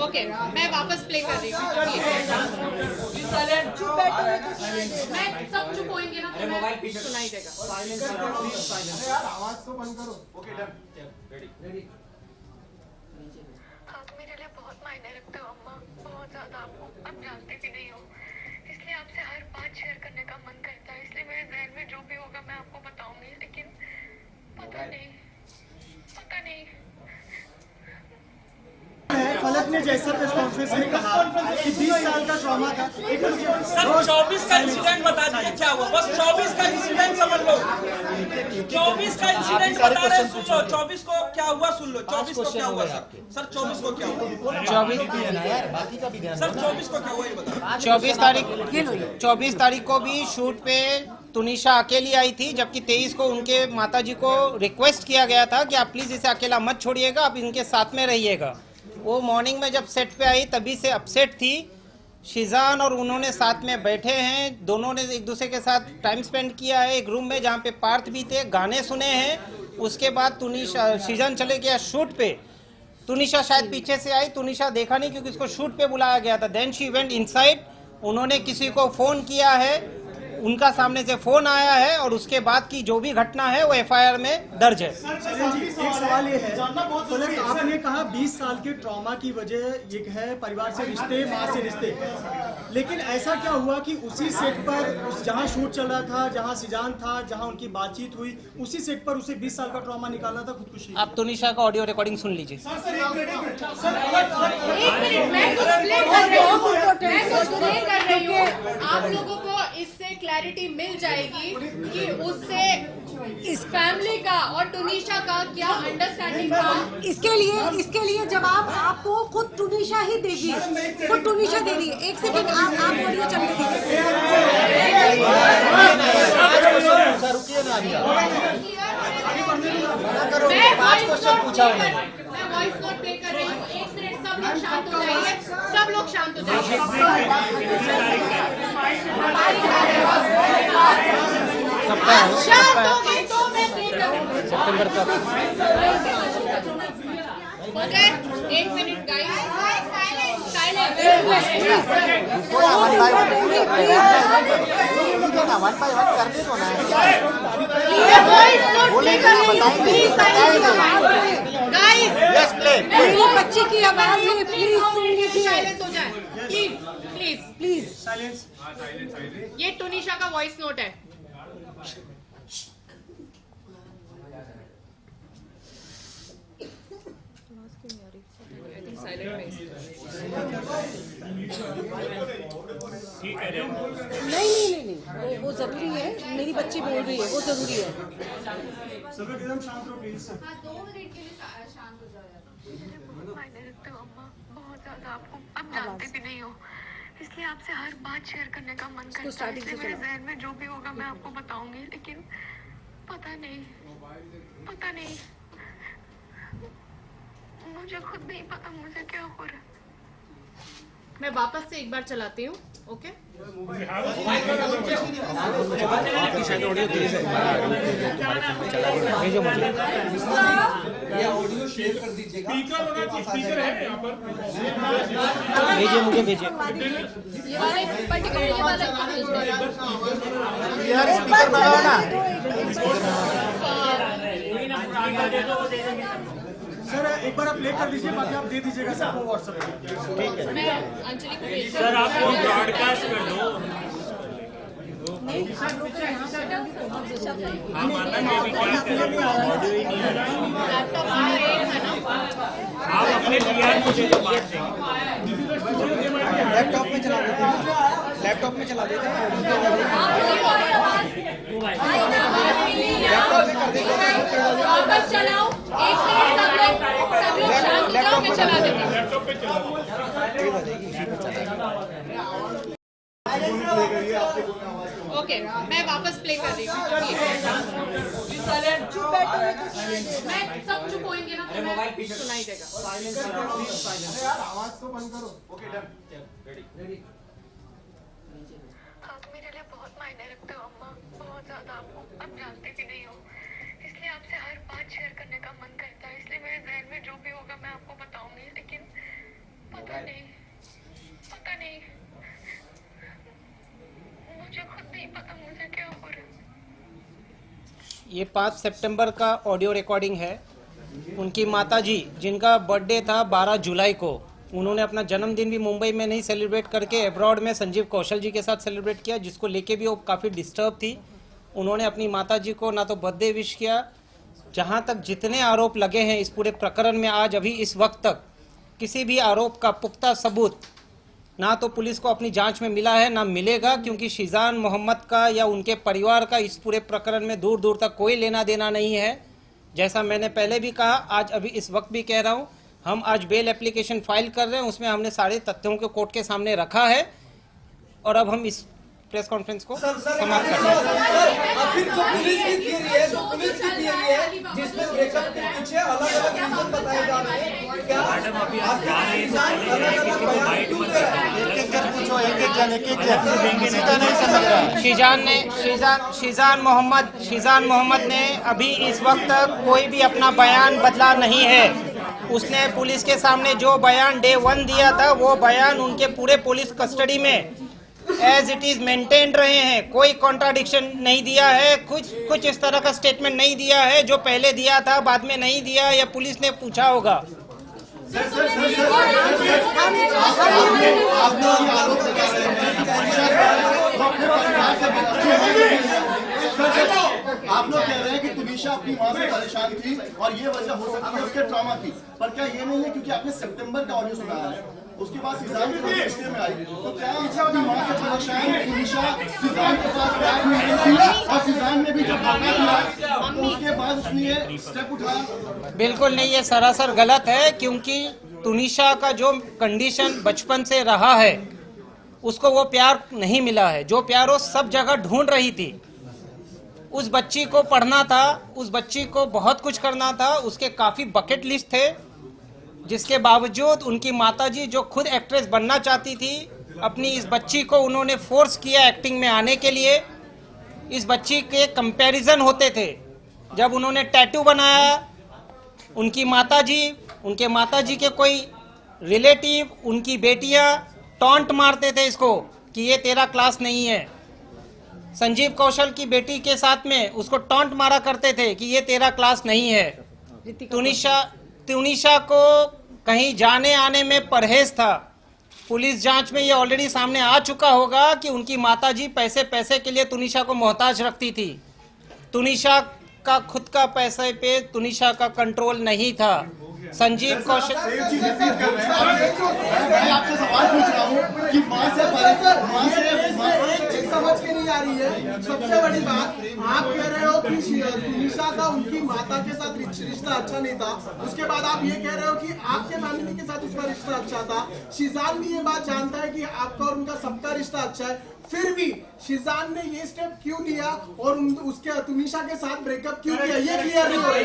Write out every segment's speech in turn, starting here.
Okay, मैं वापस play कर रही हूँ। मैं सब चुप होंगे ना तो मैं सुनाई देगा। आवाज तो बंद करो। Okay done, ready. आप मेरे लिए बहुत मायने रखते हो अम्मा, बहुत ज्यादा। आपको आप जानते भी नहीं हो, इसलिए आपसे हर बात शेयर करने का मन करता है। इसलिए मेरे जहन में जो भी होगा मैं आपको बताऊंगी, लेकिन पता नहीं। फलक ने जैसा प्रेस कॉन्फ्रेंस में कहा कि 20 साल का ट्रॉमा था। सर 24 का इंसिडेंट बता दीजिए क्या हुआ, बस 24 का इंसिडेंट समझ लो। 24 का इंसिडेंट बता रहे हैं, सुन लो। 24 को क्या हुआ सुन लो। 24 को क्या हुआ सर? 24 को क्या हुआ? 24 को क्या हुआ ये बताओ। 24 तारीख को भी शूट पे तुनिशा अकेली आई थी, जबकि 23 को उनके माताजी को रिक्वेस्ट किया गया था कि आप प्लीज इसे अकेला मत छोड़िएगा, आप इनके साथ में रहिएगा। वो मॉर्निंग में जब सेट पे आई तभी से अपसेट थी। शिजान और उन्होंने साथ में बैठे हैं, दोनों ने एक दूसरे के साथ टाइम स्पेंड किया है एक रूम में जहाँ पे पार्थ भी थे, गाने सुने हैं। उसके बाद शिजान चले गया शूट पे। तुनिशा शायद पीछे से आई, तुनिशा देखा नहीं क्योंकि उसको शूट पे बुलाया गया था। देन शी वेंट इनसाइड, उन्होंने किसी को फोन किया है, उनका सामने से फोन आया है और उसके बाद की जो भी घटना है वो एफआईआर में दर्ज है। एक सवाल ये है, आपने कहा 20 साल के ट्रॉमा की वजह ये है परिवार से रिश्ते, माँ से रिश्ते, लेकिन ऐसा क्या हुआ कि उसी सेट पर जहाँ शूट चल रहा था, जहाँ सिजान था, जहाँ उनकी बातचीत हुई, उसी सेट पर उसे 20 साल का ट्रॉमा निकालना था खुदकुशी? आप तुनिशा का ऑडियो रिकॉर्डिंग सुन लीजिए। आप लोगों को इससे क्लैरिटी मिल जाएगी कि उससे इस फैमिली का और टुनीशा का क्या अंडरस्टैंडिंग था। इसके लिए जवाब आपको खुद टुनीशा ही देगी, खुद टुनीशा दे रही है। एक सेकंड, आप ऑडियो चलने दीजिए। मैं वॉइस नोट प्ले कर रही हूँ। 1 मिनट, सब लोग शांत हो जाइए, सब लोग शांत हो जाइए। शांत हो गए तो मैं प्ले करूँगी। सितंबर तक ओके, 1 मिनट गाइस, साइलेंट। बच्चे की आवाज है, प्लीज साइलेंस हो जाए, प्लीज। साइलेंस। ये टुनीशा का वॉइस नोट है। नहीं, वो जरूरी है। मेरी बच्ची बोल रही है, वो जरूरी है। सब लोग एकदम शांत रहो प्लीज। 2 मिनट के लिए शांत हो जाओ यार। मायने रखते हो अम्मा, बहुत ज्यादा। आपको आप जानते भी नहीं हो, इसलिए आपसे हर बात शेयर करने का मन करता है। इसलिए मेरे जहन में जो भी होगा मैं आपको बताऊंगी, लेकिन पता नहीं। मुझे खुद नहीं पता मुझे क्या हो रहा है। मैं वापस से एक बार चलाती हूँ। ओके, ऑडियो शेयर कर दीजिएगा। स्पीकर है यहाँ पर। मुझे भेजिए। ये वाले पर्टिकुलर ये वाला स्पीकर लगाओ ना। सर एक बार आप प्ले कर दीजिए, बाकी आप दे दीजिएगा सबको व्हाट्सएप पे। ठीक है। मैं अंजलि को भेज सर आपको ब्रॉडकास्ट कर दो। हाँ माता के भी क्या करें, ऑडियो ही नहीं आ रहा। लैपटॉप है ना, आप अपने पीआर को दे दो, बात देंगे। लैपटॉप में चला देते हैं। लैपटॉप में चला देते हैं। वापस चलाओ। 1 मिनट, सब लोग शांत हो जाओ, मैं चला देती हूँ। लैपटॉप पे चला दो। ओके, मैं वापस प्ले कर रही हूँ। मैं सब चुप होंगे ना तो मैं सुनाई देगा। आवाज तो बंद करो। Okay done, ready. आप मेरे लिए बहुत मायने रखते हो अम्मा, बहुत ज्यादा। आपको आप जानते भी नहीं हो, इसलिए आपसे हर बात शेयर करने का मन करता है। इसलिए मेरे जहन में जो भी होगा मैं आपको बताऊंगी, ये 5 सितंबर का ऑडियो रिकॉर्डिंग है। उनकी माताजी जिनका बर्थडे था 12 जुलाई को, उन्होंने अपना जन्मदिन भी मुंबई में नहीं सेलिब्रेट करके अब्रॉड में संजीव कौशल जी के साथ सेलिब्रेट किया, जिसको लेके भी वो काफ़ी डिस्टर्ब थी। उन्होंने अपनी माताजी को ना तो बर्थडे विश किया। जहाँ तक जितने आरोप लगे हैं इस पूरे प्रकरण में, आज अभी इस वक्त तक किसी भी आरोप का पुख्ता सबूत ना तो पुलिस को अपनी जांच में मिला है ना मिलेगा, क्योंकि शीजान मोहम्मद का या उनके परिवार का इस पूरे प्रकरण में दूर दूर तक कोई लेना देना नहीं है। जैसा मैंने पहले भी कहा, आज अभी इस वक्त भी कह रहा हूं, हम आज बेल एप्लीकेशन फाइल कर रहे हैं, उसमें हमने सारे तथ्यों को कोर्ट के सामने रखा है और अब हम इस प्रेस कॉन्फ्रेंस को समाप्त करते हैं। आखिर जो पुलिस की थियरी है जिसमें ब्रेकअप के पीछे अलग-अलग रीजन बताए जा रहे हैं, क्या मैडम अभी आप जा रहे हैं तो चले जाइए, किसी को बाइट मत करिए। एक जन पूछो, एक जन सीधा नहीं समझ रहा। शीजान मोहम्मद ने अभी इस वक्त तक कोई भी अपना बयान बदला नहीं है। उसने पुलिस के सामने जो बयान डे 1 दिया था वो बयान उनके पूरे पुलिस कस्टडी में एज इट इज मेंटेन रहे हैं। कोई कॉन्ट्राडिक्शन नहीं दिया है, कुछ इस तरह का स्टेटमेंट नहीं दिया है जो पहले दिया था बाद में नहीं दिया या पुलिस ने पूछा होगा। आप लोग कह रहे हैं कि तुनिशा अपनी मां से परेशान थी और ये वजह हो सकती है उसके ट्रॉमा की, पर क्या ये नहीं है क्योंकि आपने सितंबर का ऑडियो सुना है, उसके बाद सीजान के रिश्ते में आई, तो क्या अपनी मां से परेशान तुनिशा सीजान के पास बैग में गई थी और सीजान ने भी जब धक्का दिया तो उसके बाद उसने ये स्टेप उठाया? बिल्कुल नहीं, ये सरासर गलत है, क्योंकि तुनिशा का जो कंडीशन बचपन से रहा है उसको वो प्यार नहीं मिला है। जो प्यार वो सब जगह ढूंढ रही थी, उस बच्ची को पढ़ना था, उस बच्ची को बहुत कुछ करना था, उसके काफ़ी बकेट लिस्ट थे, जिसके बावजूद उनकी माताजी जो खुद एक्ट्रेस बनना चाहती थी, अपनी इस बच्ची को उन्होंने फोर्स किया एक्टिंग में आने के लिए। इस बच्ची के कंपैरिजन होते थे। जब उन्होंने टैटू बनाया, उनके माताजी के कोई रिलेटिव, उनकी बेटियां टॉन्ट मारते थे इसको कि ये तेरा क्लास नहीं है। संजीव कौशल की बेटी के साथ में उसको टॉन्ट मारा करते थे कि ये तेरा क्लास नहीं है। तुनिशा को कहीं जाने आने में परहेज था। पुलिस जांच में ये ऑलरेडी सामने आ चुका होगा कि उनकी माताजी पैसे के लिए तुनिशा को मोहताज रखती थी। तुनिशा का खुद का पैसे पे तुनिशा का कंट्रोल नहीं था। संजीव कौशल आपसे सवाल पूछ रहा हूँ कि मां से समझ के नहीं आ रही है। सबसे बड़ी बात, आप कह रहे हो कि तुनिशा का उनकी माता के साथ रिश्ता अच्छा नहीं था, उसके बाद आप ये कह रहे हो कि आपके फैमिली के साथ उसका रिश्ता अच्छा था। शीजान भी ये बात जानता है कि आपका और उनका सबका रिश्ता अच्छा है, फिर भी शीजान ने ये स्टेप क्यों लिया और उसके तुनिशा के साथ ब्रेकअप क्यों किया, ये क्लियर नहीं हो रहा।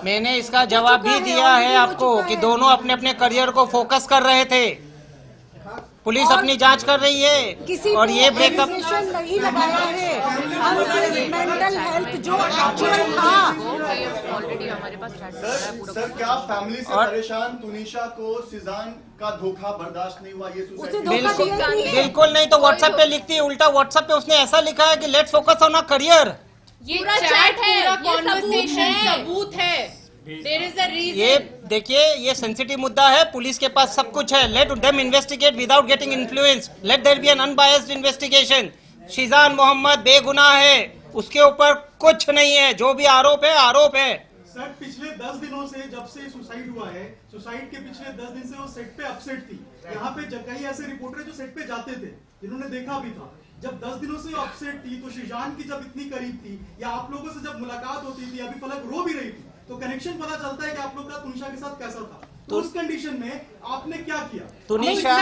मैंने इसका जवाब भी दिया है आपको कि दोनों अपने अपने करियर को फोकस कर रहे थे। पुलिस अपनी जांच कर रही है और ये ब्रेकअप नहीं लगाया है। मेंटल हेल्थ जो एक्चुअल था, ऑलरेडी हमारे पास सर क्या फैमिली से परेशान तुनिशा को सीजान का धोखा बर्दाश्त नहीं हुआ? ये बिल्कुल नहीं। तो व्हाट्सएप पे लिखती है, उल्टा व्हाट्सएप पे उसने ऐसा लिखा है कि let's focus on a career. ये चैट है, ये कॉन्वर्सेशन सबूत है। There is a reason. ये देखिए, ये सेंसिटिव मुद्दा है, पुलिस के पास सब कुछ है। Let them investigate without getting influence. Let there be an unbiased investigation. Sheezan Mohammad बेगुनाह है, उसके ऊपर कुछ नहीं है। जो भी आरोप है। सर पिछले 10 दिनों से, जब से सुसाइड हुआ है, सुसाइड के पिछले 10 दिन से वो सेट पे अपसेट थी। यहाँ पे कई ऐसे रिपोर्टर जो सेट पे जाते थे, जिन्होंने देखा भी था। जब 10 दिनों से अपसेट थी, तो शीजान की जब इतनी करीब थी या आप लोगों से जब मुलाकात होती थी, अभी फलक रो भी रही थी, तो कनेक्शन पता चलता है कि आप लोग का तुनिशा के साथ कैसा था। तो उस कंडीशन में आपने क्या किया? तुनिशा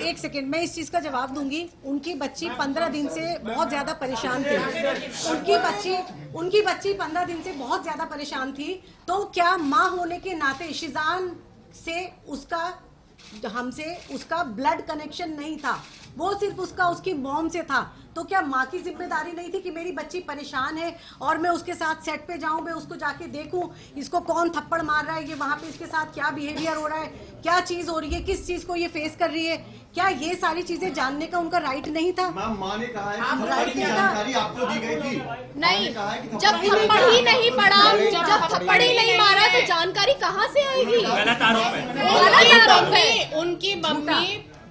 एक सेकंड मैं इस चीज का जवाब दूंगी। उनकी बच्ची 15 दिन से बहुत ज्यादा परेशान थी। उनकी बच्ची 15 दिन से बहुत ज्यादा परेशान थी। तो क्या माँ होने के नाते शीजान से हमसे उसका ब्लड कनेक्शन नहीं था? वो सिर्फ उसकी मॉम से था। तो क्या माँ की जिम्मेदारी नहीं थी कि मेरी बच्ची परेशान है और मैं उसके साथ सेट पे जाऊं, मैं उसको जाके देखूं इसको कौन थप्पड़ मार रहा है, ये वहां पे इसके साथ क्या बिहेवियर हो रहा है, क्या चीज हो रही है, किस चीज को ये फेस कर रही है, क्या ये सारी चीजें जानने का उनका राइट नहीं था? मैम माँ ने कहा है कि थप्पड़ की जानकारी आपको दी गई थी। नहीं, जब थप्पड़ ही नहीं पड़ा, जब थप्पड़ ही नहीं मारा तो जानकारी कहाँ से आएगी? गलत आरोप है, गलत आरोप है। उनकी मम्मी,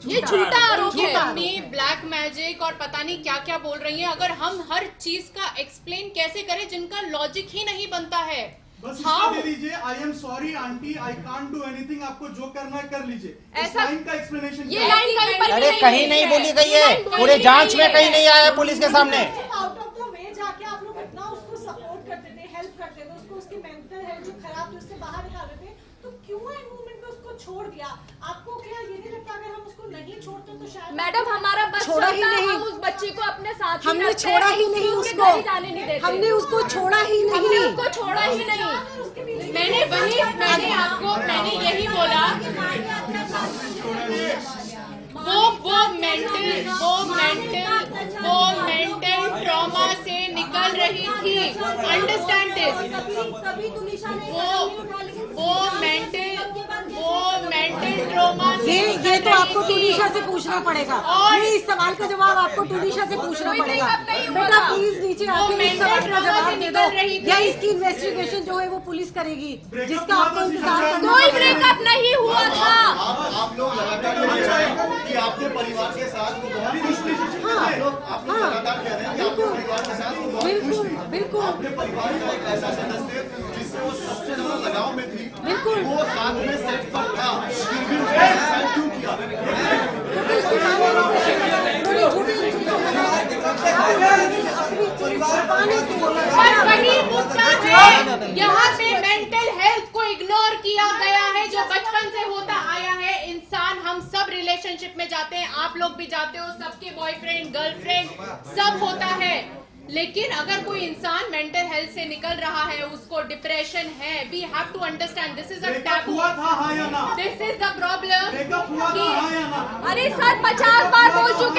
ये झूठा आरोप है, मम्मी ब्लैक मैजिक और पता नहीं क्या क्या बोल रही है। अगर हम हर चीज का एक्सप्लेन कैसे करें जिनका लॉजिक ही नहीं बनता है? बस इसका दे दीजिए, I am sorry aunty, I can't do anything, आपको जो करना है कर लीजिए। ऐसा लाइन का एक्सप्लेनेशन ये लाइन कहीं पर अरे कहीं नहीं बोली गई है, पूरे जांच में कहीं नहीं आया पुलिस के सामने। आउट ऑफ द वे जाके आप लोग इतना उसको सपोर्ट करते थे, हेल्प करते थे, उसको उसकी मेंटल हेल्थ जो खराब थी उससे बाहर निकालते थे, तो क्यों एंड मोमेंट पे उसको छोड़ दिया? आपको क्या ये नहीं लगता अगर हम उसको नहीं छोड़ते तो शायद मैडम हमारा बच्चा छोड़ा ही नहीं, हम उस बच्ची को अपने साथ हमने छोड़ा ही नहीं उसको, हमने उसको छोड़ा ही नहीं, उसको छोड़ा ही नहीं। मैंने यही बोला, वो मेंटल ट्रॉमा से निकल रही थी। Understand this. वो मेंटल ट्रॉमा ये तो आपको टूनिशा से पूछना पड़ेगा, और ये इस सवाल का जवाब आपको टूनिशा से पूछना पड़ेगा। बेटा प्लीज नीचे आके इस सवाल का जवाब दे दो, या इसकी इन्वेस्टिगेशन जो है वो पुलिस करेगी, जिसका आपको इंतजार करना। कोई ब्रेकअप नहीं हुआ था। आप लोग लगातार ये कह रहे हैं कि आपके परिवार के साथ आप लोग लगातार कह रहे हैं कि आपके परिवार के साथ बिल्कुल बिल्कुल आपके परिवार का एक ऐसा सदस्य जिससे वो सबसे ज्यादा लगाव में थी, बिल्कुल, वो साथ में सेट पर था, फिर भी उसने सुसाइड क्यों किया? वही मुद्दा है, यहाँ पे मेंटल हेल्थ को इग्नोर किया गया है जो बचपन से होता आया है। इंसान, हम सब रिलेशनशिप में जाते हैं, आप लोग भी जाते हो, सबके बॉयफ्रेंड गर्लफ्रेंड सब होता है। लेकिन अगर कोई इंसान मेंटल हेल्थ से निकल रहा है, उसको डिप्रेशन है, we have to understand this is a taboo. This is the problem. Breakup हुआ था, हाँ या ना? अरे सर 50 बार बोल चुके